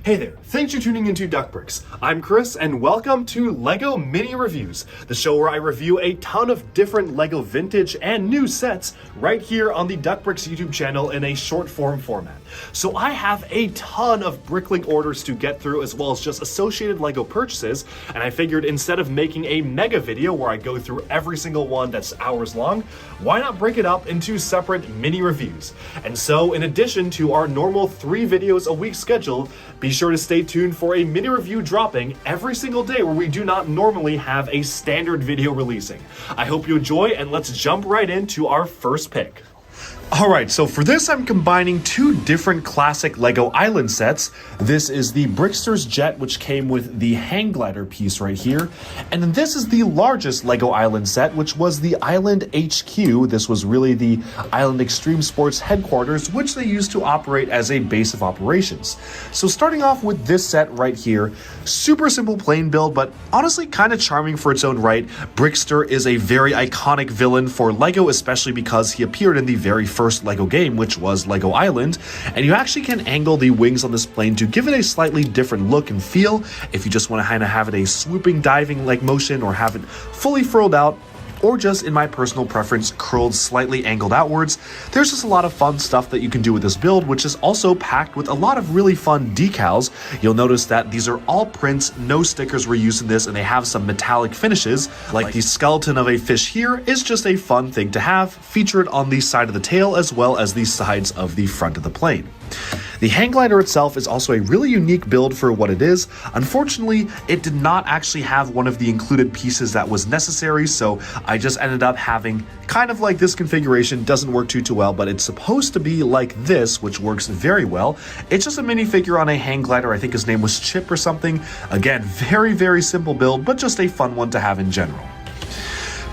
Hey there, thanks for tuning into Duckbricks. I'm Chris, and welcome to LEGO Mini Reviews, the show where I review a ton of different LEGO vintage and new sets right here on the Duckbricks YouTube channel in a short form format. So I have a ton of Bricklink orders to get through, as well as just associated LEGO purchases, and I figured instead of making a mega video where I go through every single one that's hours long, why not break it up into separate mini reviews? And so, in addition to our normal 3 videos a week schedule, be sure to stay tuned for a mini review dropping every single day where we do not normally have a standard video releasing. I hope you enjoy, and let's jump right into our first pick. Alright, so for this I'm combining 2 different classic LEGO Island sets. This is the Brickster's Jet, which came with the hang glider piece right here. And then this is the largest LEGO Island set, which was the Island HQ. This was really the Island Extreme Sports headquarters, which they used to operate as a base of operations. So starting off with this set right here, super simple plain build, but honestly kind of charming for its own right. Brickster is a very iconic villain for LEGO, especially because he appeared in the very first LEGO game, which was LEGO Island, and you actually can angle the wings on this plane to give it a slightly different look and feel if you just want to kind of have it a swooping diving like motion, or have it fully furled out, or just, in my personal preference, curled slightly angled outwards. There's just a lot of fun stuff that you can do with this build, which is also packed with a lot of really fun decals. You'll notice that these are all prints, no stickers were used in this, and they have some metallic finishes, like the skeleton of a fish here is just a fun thing to have, featured on the side of the tail as well as the sides of the front of the plane. The hang glider itself is also a really unique build for what it is. Unfortunately, it did not actually have one of the included pieces that was necessary, so I just ended up having kind of like this configuration. Doesn't work too well, but it's supposed to be like this, which works very well. It's just a minifigure on a hang glider. I think his name was Chip or something. Again, very simple build, but just a fun one to have in general.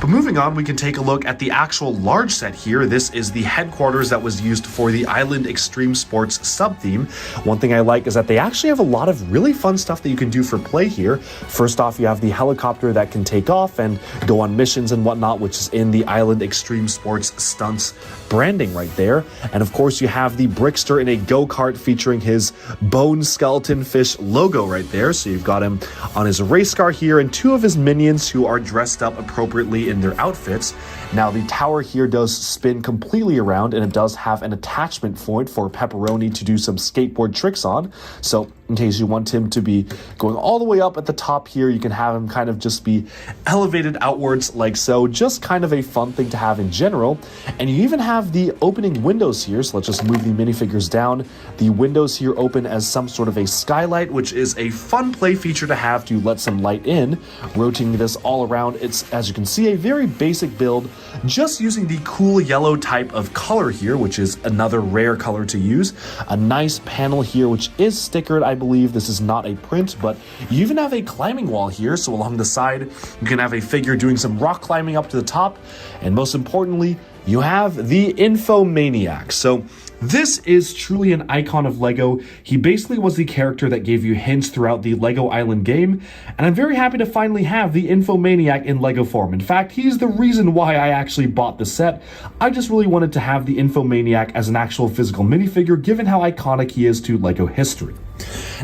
But moving on, we can take a look at the actual large set here. This is the headquarters that was used for the Island Extreme Sports sub-theme. One thing I like is that they actually have a lot of really fun stuff that you can do for play here. First off, you have the helicopter that can take off and go on missions and whatnot, which is in the Island Extreme Sports stunts branding right there. And of course, you have the Brickster in a go-kart featuring his bone skeleton fish logo right there. So you've got him on his race car here, and 2 of his minions who are dressed up appropriately in their outfits. Now the tower here does spin completely around, and it does have an attachment point for Pepperoni to do some skateboard tricks on. So in case you want him to be going all the way up at the top here, you can have him kind of just be elevated outwards like so. Just kind of a fun thing to have in general. And you even have the opening windows here. So let's just move the minifigures down. The windows here open as some sort of a skylight, which is a fun play feature to have to let some light in. Rotating this all around, it's, as you can see, a very basic build, just using the cool yellow type of color here, which is another rare color to use. A nice panel here, which is stickered. I believe this is not a print, but you even have a climbing wall here. So along the side, you can have a figure doing some rock climbing up to the top. And most importantly, you have the Infomaniac. So this is truly an icon of LEGO. He basically was the character that gave you hints throughout the LEGO Island game, and I'm very happy to finally have the Infomaniac in LEGO form. In fact, he's the reason why I actually bought the set. I just really wanted to have the Infomaniac as an actual physical minifigure, given how iconic he is to LEGO history.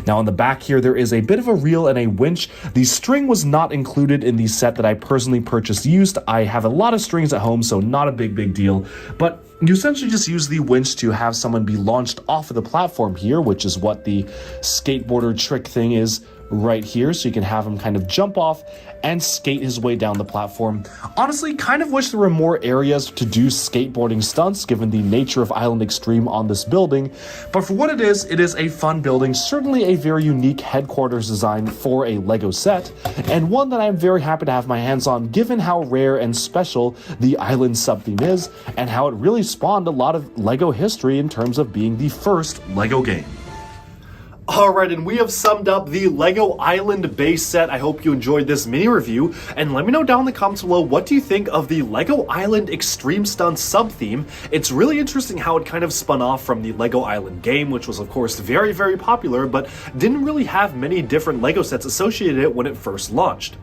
Now on the back here, there is a bit of a reel and a winch. The string was not included in the set that I personally purchased used. I have a lot of strings at home, so not a big deal, but you essentially just use the winch to have someone be launched off of the platform here, which is what the skateboarder trick thing is right here. So you can have him kind of jump off and skate his way down the platform. Honestly, kind of wish there were more areas to do skateboarding stunts given the nature of Island Extreme on this building, but for what it is a fun building, certainly a very unique headquarters design for a LEGO set, and one that I'm very happy to have my hands on given how rare and special the Island sub-theme is, and how it really spawned a lot of LEGO history in terms of being the first LEGO game. Alright, and we have summed up the LEGO Island base set. I hope you enjoyed this mini review, and let me know down in the comments below, what do you think of the LEGO Island Extreme Stunts sub-theme? It's really interesting how it kind of spun off from the LEGO Island game, which was of course very popular, but didn't really have many different LEGO sets associated it when it first launched.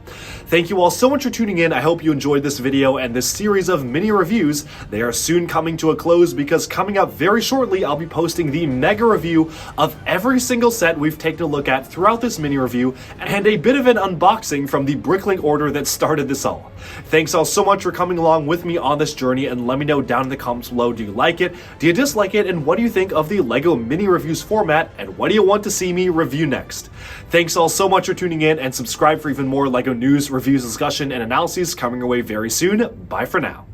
Thank you all so much for tuning in. I hope you enjoyed this video and this series of mini reviews. They are soon coming to a close, because coming up very shortly, I'll be posting the mega review of every single set we've taken a look at throughout this mini review, and a bit of an unboxing from the Bricklink order that started this all. Thanks all so much for coming along with me on this journey, and let me know down in the comments below, do you like it, do you dislike it, and what do you think of the LEGO mini reviews format, and what do you want to see me review next? Thanks all so much for tuning in, and subscribe for even more LEGO news, reviews, discussion, and analyses coming your way very soon. Bye for now.